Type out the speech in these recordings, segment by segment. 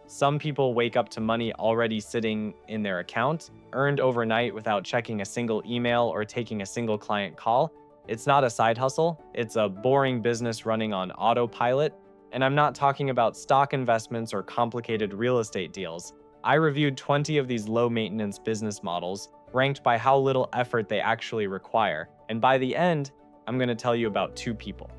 Some people wake up to money already sitting in their account, earned overnight without checking a single email or taking a single client call. It's not a side hustle, it's a boring business running on autopilot. And I'm not talking about stock investments or complicated real estate deals. I reviewed 20 of these low maintenance business models, ranked by how little effort they actually require. And by the end, I'm going to tell you about two people.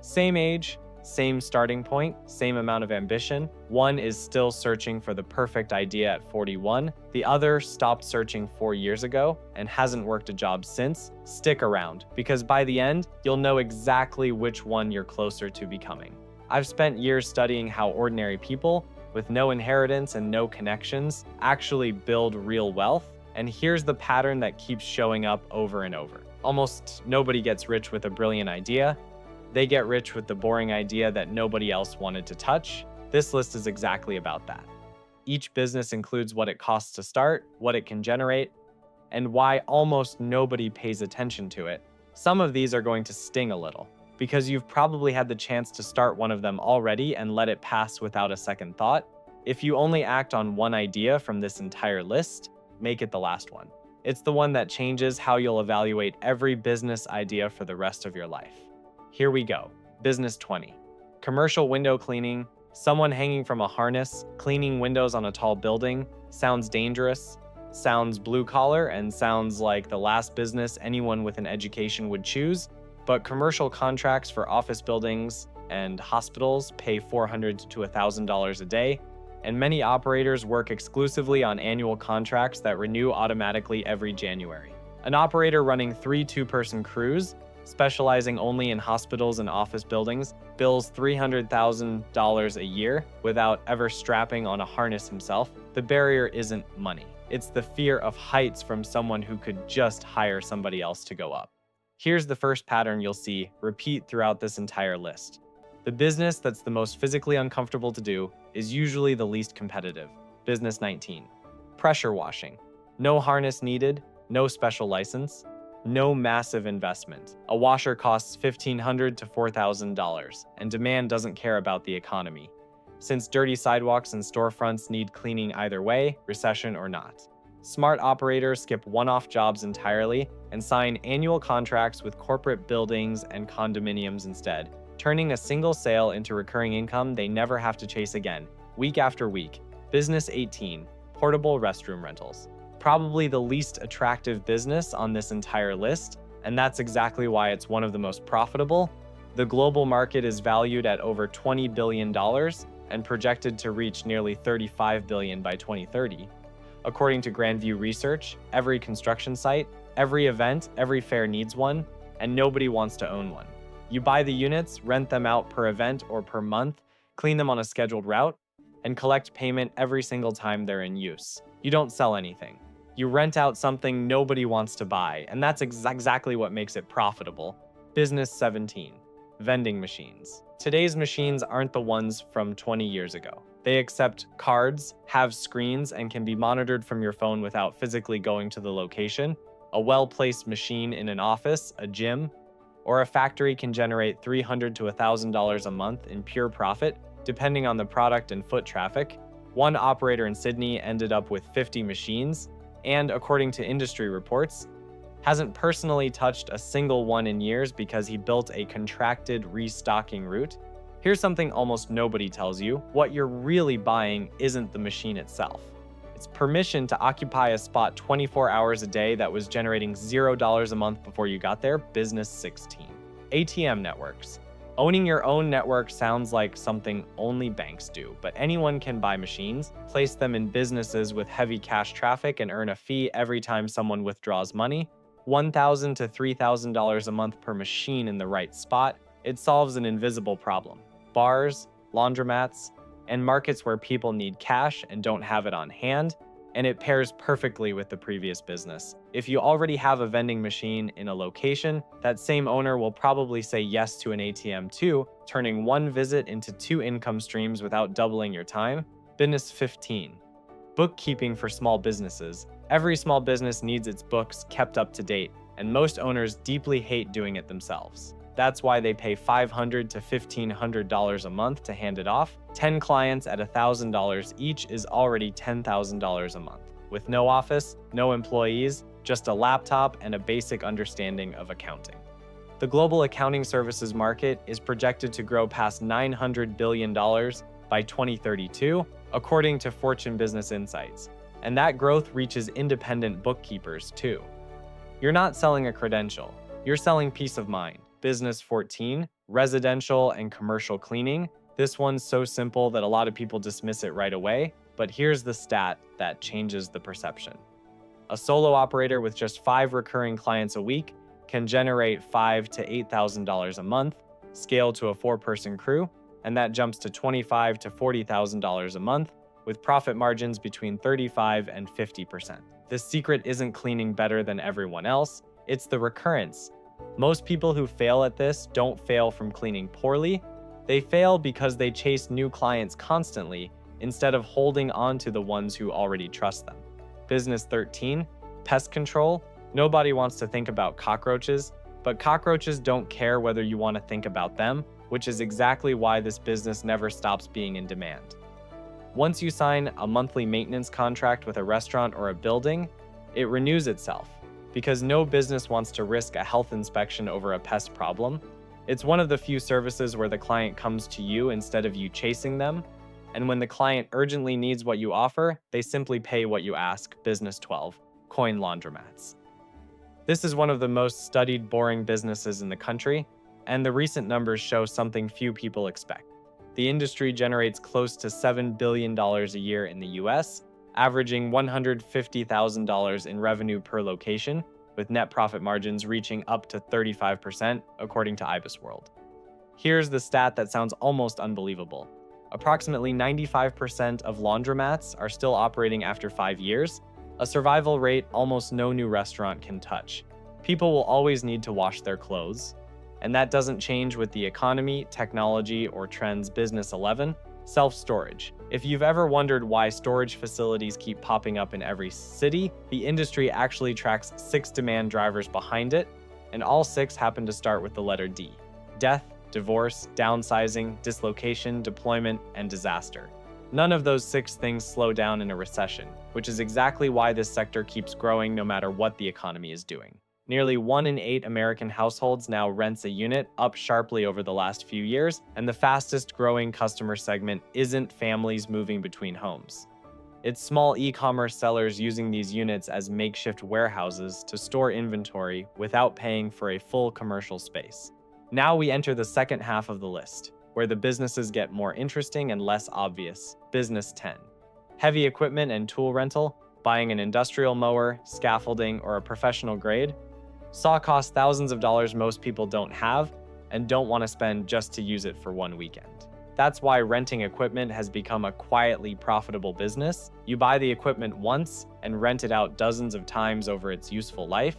Same age, same starting point, same amount of ambition. One is still searching for the perfect idea at 41. The other stopped searching 4 years ago and hasn't worked a job since. Stick around, because by the end, you'll know exactly which one you're closer to becoming. I've spent years studying how ordinary people, with no inheritance and no connections, actually build real wealth. And here's the pattern that keeps showing up over and over. Almost nobody gets rich with a brilliant idea. They get rich with the boring idea that nobody else wanted to touch. This list is exactly about that. Each business includes what it costs to start, what it can generate, and why almost nobody pays attention to it. Some of these are going to sting a little, because you've probably had the chance to start one of them already and let it pass without a second thought. If you only act on one idea from this entire list, make it the last one. It's the one that changes how you'll evaluate every business idea for the rest of your life. Here we go. Business 20. Commercial window cleaning. Someone hanging from a harness, cleaning windows on a tall building. Sounds dangerous, sounds blue collar, and sounds like the last business anyone with an education would choose. But commercial contracts for office buildings and hospitals pay $400 to $1,000 a day, and many operators work exclusively on annual contracts that renew automatically every January. An operator running 3 two-person crews, specializing only in hospitals and office buildings, bills $300,000 a year without ever strapping on a harness himself. The barrier isn't money. It's the fear of heights from someone who could just hire somebody else to go up. Here's the first pattern you'll see repeat throughout this entire list. The business that's the most physically uncomfortable to do is usually the least competitive. Business 19. Pressure washing. No harness needed, no special license, no massive investment. A washer costs $1,500 to $4,000, and demand doesn't care about the economy, since dirty sidewalks and storefronts need cleaning either way, recession or not. Smart operators skip one-off jobs entirely and sign annual contracts with corporate buildings and condominiums instead, turning a single sale into recurring income they never have to chase again, week after week. Business 18. Portable restroom rentals. Probably the least attractive business on this entire list, and that's exactly why it's one of the most profitable. The global market is valued at over $20 billion and projected to reach nearly $35 billion by 2030. According to Grandview Research, every construction site, every event, every fair needs one, and nobody wants to own one. You buy the units, rent them out per event or per month, clean them on a scheduled route, and collect payment every single time they're in use. You don't sell anything. You rent out something nobody wants to buy, and that's exactly what makes it profitable. Business 17. Vending machines. Today's machines aren't the ones from 20 years ago. They accept cards, have screens, and can be monitored from your phone without physically going to the location. A well-placed machine in an office, a gym, or a factory can generate $300 to $1,000 a month in pure profit, depending on the product and foot traffic. One operator in Sydney ended up with 50 machines, and according to industry reports, hasn't personally touched a single one in years because he built a contracted restocking route. Here's something almost nobody tells you. What you're really buying isn't the machine itself. It's permission to occupy a spot 24 hours a day that was generating $0 a month before you got there. Business 16. ATM networks. Owning your own network sounds like something only banks do, but anyone can buy machines, place them in businesses with heavy cash traffic, and earn a fee every time someone withdraws money. $1,000 to $3,000 a month per machine in the right spot. It solves an invisible problem. Bars, laundromats, and markets where people need cash and don't have it on hand, and it pairs perfectly with the previous business. If you already have a vending machine in a location, that same owner will probably say yes to an ATM too, turning one visit into 2 income streams without doubling your time. Business 15. Bookkeeping for small businesses. Every small business needs its books kept up to date, and most owners deeply hate doing it themselves. That's why they pay $500 to $1,500 a month to hand it off. 10 clients at $1,000 each is already $10,000 a month. With no office, no employees, just a laptop and a basic understanding of accounting. The global accounting services market is projected to grow past $900 billion by 2032, according to Fortune Business Insights. And that growth reaches independent bookkeepers too. You're not selling a credential, you're selling peace of mind. Business 14, residential and commercial cleaning. This one's so simple that a lot of people dismiss it right away, but here's the stat that changes the perception. A solo operator with just 5 recurring clients a week can generate $5,000 to $8,000 a month, scale to a 4-person crew, and that jumps to $25,000 to $40,000 a month, with profit margins between 35% and 50%. The secret isn't cleaning better than everyone else, it's the recurrence. Most people who fail at this don't fail from cleaning poorly, they fail because they chase new clients constantly instead of holding on to the ones who already trust them. Business 13, pest control. Nobody wants to think about cockroaches, but cockroaches don't care whether you want to think about them, which is exactly why this business never stops being in demand. Once you sign a monthly maintenance contract with a restaurant or a building, it renews itself, because no business wants to risk a health inspection over a pest problem. It's one of the few services where the client comes to you instead of you chasing them, and when the client urgently needs what you offer, they simply pay what you ask. Business 12, coin laundromats. This is one of the most studied boring businesses in the country, and the recent numbers show something few people expect. The industry generates close to $7 billion a year in the US, averaging $150,000 in revenue per location, with net profit margins reaching up to 35%, according to IBISWorld. Here's the stat that sounds almost unbelievable. Approximately 95% of laundromats are still operating after 5 years, a survival rate almost no new restaurant can touch. People will always need to wash their clothes, and that doesn't change with the economy, technology, or trends. Business 11, self-storage. If you've ever wondered why storage facilities keep popping up in every city, the industry actually tracks 6 demand drivers behind it, and all 6 happen to start with the letter D. Death, divorce, downsizing, dislocation, deployment, and disaster. None of those 6 things slow down in a recession, which is exactly why this sector keeps growing no matter what the economy is doing. Nearly 1 in 8 American households now rents a unit, up sharply over the last few years, and the fastest growing customer segment isn't families moving between homes. It's small e-commerce sellers using these units as makeshift warehouses to store inventory without paying for a full commercial space. Now we enter the second half of the list, where the businesses get more interesting and less obvious. Business 10. Heavy equipment and tool rental, buying an industrial mower, scaffolding, or a professional grade. Saw costs thousands of dollars most people don't have and don't want to spend just to use it for one weekend. That's why renting equipment has become a quietly profitable business. You buy the equipment once and rent it out dozens of times over its useful life,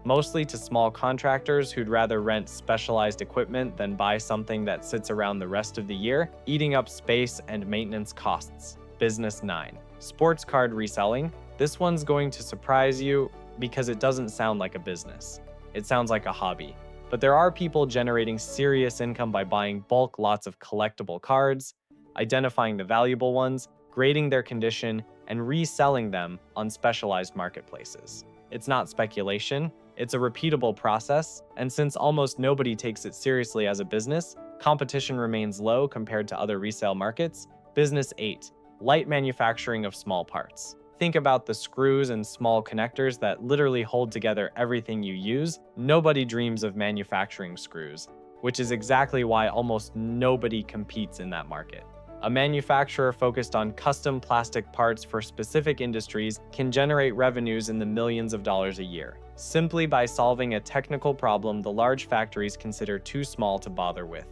mostly to small contractors who'd rather rent specialized equipment than buy something that sits around the rest of the year, eating up space and maintenance costs. Business 9. Sports card reselling. This one's going to surprise you because it doesn't sound like a business. It sounds like a hobby. But there are people generating serious income by buying bulk lots of collectible cards, identifying the valuable ones, grading their condition, and reselling them on specialized marketplaces. It's not speculation, it's a repeatable process, and since almost nobody takes it seriously as a business, competition remains low compared to other resale markets. Business 8. Light manufacturing of small parts. Think about the screws and small connectors that literally hold together everything you use. Nobody dreams of manufacturing screws, which is exactly why almost nobody competes in that market. A manufacturer focused on custom plastic parts for specific industries can generate revenues in the millions of dollars a year, simply by solving a technical problem the large factories consider too small to bother with.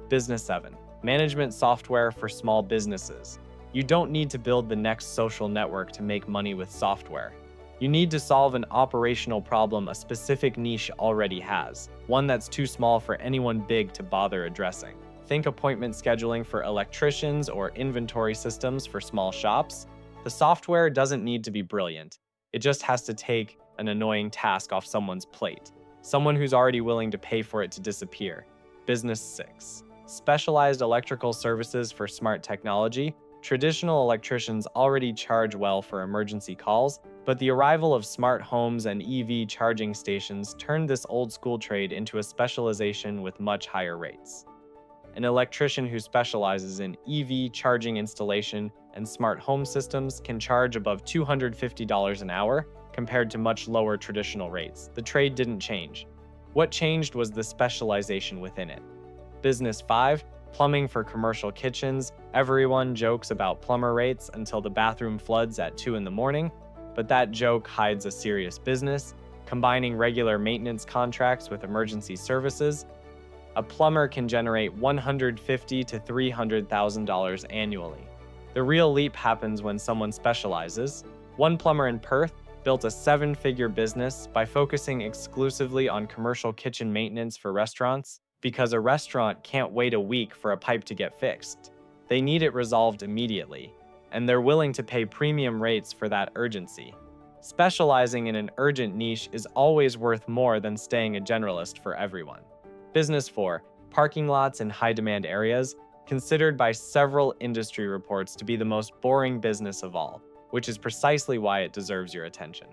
Business 7. Management software for small businesses. You don't need to build the next social network to make money with software. You need to solve an operational problem a specific niche already has, one that's too small for anyone big to bother addressing. Think appointment scheduling for electricians or inventory systems for small shops. The software doesn't need to be brilliant. It just has to take an annoying task off someone's plate. someone who's already willing to pay for it to disappear. Business 6. Specialized electrical services for smart technology. Traditional electricians already charge well for emergency calls, but the arrival of smart homes and EV charging stations turned this old-school trade into a specialization with much higher rates. An electrician who specializes in EV charging installation and smart home systems can charge above $250 an hour compared to much lower traditional rates. The trade didn't change. What changed was the specialization within it. Business 5. Plumbing for commercial kitchens. Everyone jokes about plumber rates until the bathroom floods at 2 in the morning, but that joke hides a serious business. Combining regular maintenance contracts with emergency services, a plumber can generate $150,000 to $300,000 annually. The real leap happens when someone specializes. One plumber in Perth built a 7-figure business by focusing exclusively on commercial kitchen maintenance for restaurants, because a restaurant can't wait a week for a pipe to get fixed. They need it resolved immediately, and they're willing to pay premium rates for that urgency. Specializing in an urgent niche is always worth more than staying a generalist for everyone. Business 4. Parking lots in high-demand areas, considered by several industry reports to be the most boring business of all, which is precisely why it deserves your attention.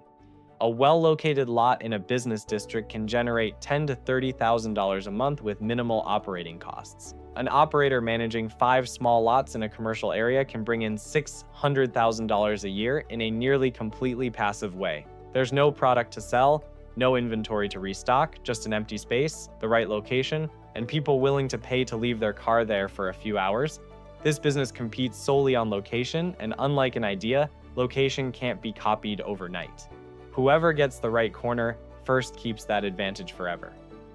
A well-located lot in a business district can generate $10,000 to $30,000 a month with minimal operating costs. An operator managing 5 small lots in a commercial area can bring in $600,000 a year in a nearly completely passive way. There's no product to sell, no inventory to restock, just an empty space, the right location, and people willing to pay to leave their car there for a few hours. This business competes solely on location, and unlike an idea, location can't be copied overnight. Whoever gets the right corner first keeps that advantage forever.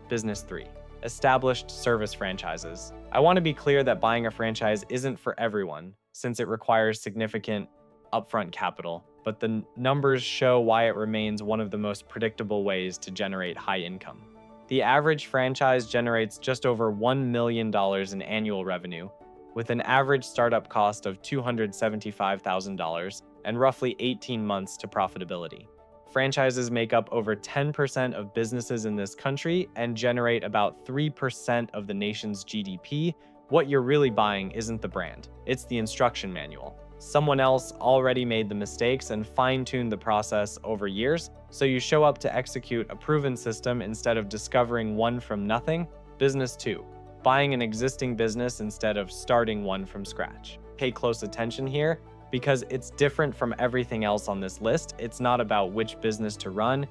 Business 3. Established service franchises. I want to be clear that buying a franchise isn't for everyone, since it requires significant upfront capital, but the numbers show why it remains one of the most predictable ways to generate high income. The average franchise generates just over $1 million in annual revenue, with an average startup cost of $275,000 and roughly 18 months to profitability. Franchises make up over 10% of businesses in this country and generate about 3% of the nation's GDP. What you're really buying isn't the brand, it's the instruction manual. Someone else already made the mistakes and fine-tuned the process over years, so you show up to execute a proven system instead of discovering one from nothing. Business 2. Buying an existing business instead of starting one from scratch. Pay close attention here, because it's different from everything else on this list. It's not about which business to run,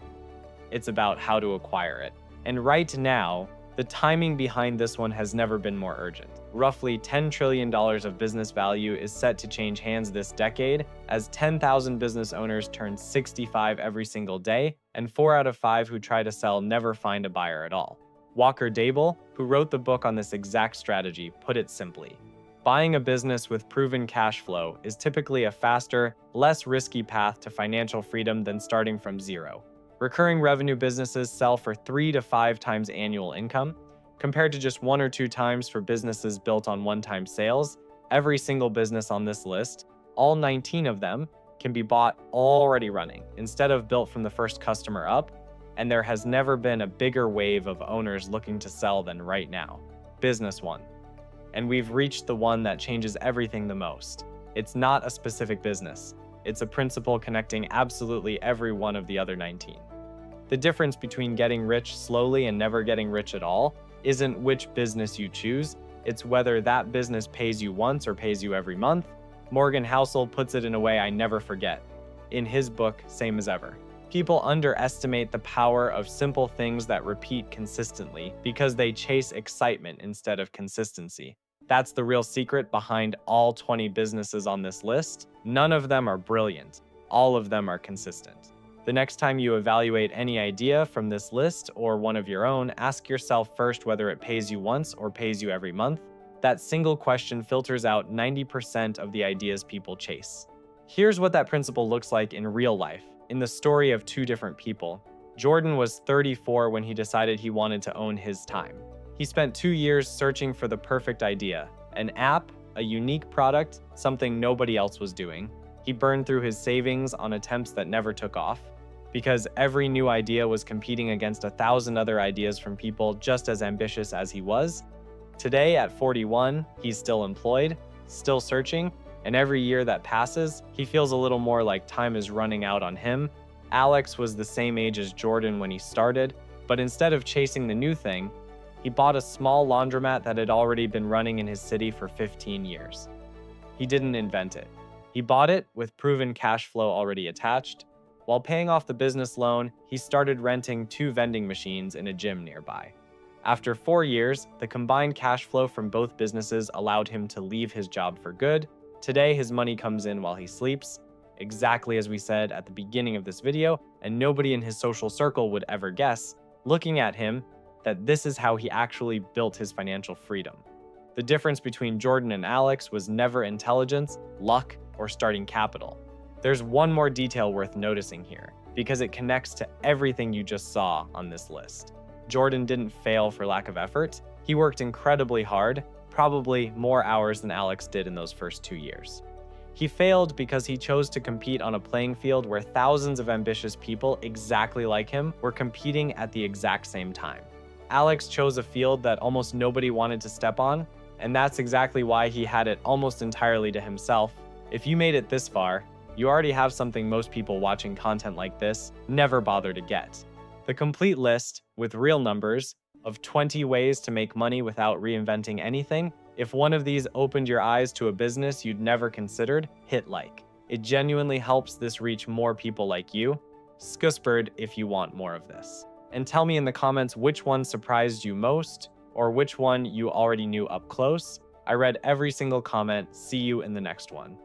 it's about how to acquire it. And right now, the timing behind this one has never been more urgent. Roughly $10 trillion of business value is set to change hands this decade, as 10,000 business owners turn 65 every single day, and 4 out of 5 who try to sell never find a buyer at all. Walker Dable, who wrote the book on this exact strategy, put it simply: buying a business with proven cash flow is typically a faster, less risky path to financial freedom than starting from zero. Recurring revenue businesses sell for 3 to 5 times annual income, compared to just 1 or 2 times for businesses built on one-time sales. Every single business on this list, all 19 of them, can be bought already running, instead of built from the first customer up, and there has never been a bigger wave of owners looking to sell than right now. Business 1. And we've reached the one that changes everything the most. It's not a specific business. It's a principle connecting absolutely every one of the other 19. The difference between getting rich slowly and never getting rich at all isn't which business you choose, it's whether that business pays you once or pays you every month. Morgan Housel puts it in a way I never forget. In his book, Same as Ever. People underestimate the power of simple things that repeat consistently because they chase excitement instead of consistency. That's the real secret behind all 20 businesses on this list. None of them are brilliant. All of them are consistent. The next time you evaluate any idea from this list or one of your own, ask yourself first whether it pays you once or pays you every month. That single question filters out 90% of the ideas people chase. Here's what that principle looks like in real life, in the story of 2 different people. Jordan was 34 when he decided he wanted to own his time. He spent 2 years searching for the perfect idea, an app, a unique product, something nobody else was doing. He burned through his savings on attempts that never took off. because every new idea was competing against 1,000 other ideas from people just as ambitious as he was. Today, at 41, he's still employed, still searching, and every year that passes, he feels a little more like time is running out on him. Alex was the same age as Jordan when he started, but instead of chasing the new thing, he bought a small laundromat that had already been running in his city for 15 years. He didn't invent it. He bought it with proven cash flow already attached. While paying off the business loan, he started renting 2 vending machines in a gym nearby. After 4 years, the combined cash flow from both businesses allowed him to leave his job for good. Today, his money comes in while he sleeps, exactly as we said at the beginning of this video, and nobody in his social circle would ever guess, looking at him, that this is how he actually built his financial freedom. The difference between Jordan and Alex was never intelligence, luck, or starting capital. There's one more detail worth noticing here, because it connects to everything you just saw on this list. Jordan didn't fail for lack of effort. He worked incredibly hard, probably more hours than Alex did in those first 2 years. He failed because he chose to compete on a playing field where thousands of ambitious people exactly like him were competing at the exact same time. Alex chose a field that almost nobody wanted to step on, and that's exactly why he had it almost entirely to himself. If you made it this far, you already have something most people watching content like this never bother to get. The complete list, with real numbers, of 20 ways to make money without reinventing anything. If one of these opened your eyes to a business you'd never considered, hit like. It genuinely helps this reach more people like you. Skusperd if you want more of this. And tell me in the comments which one surprised you most, or which one you already knew up close. I read every single comment. See you in the next one.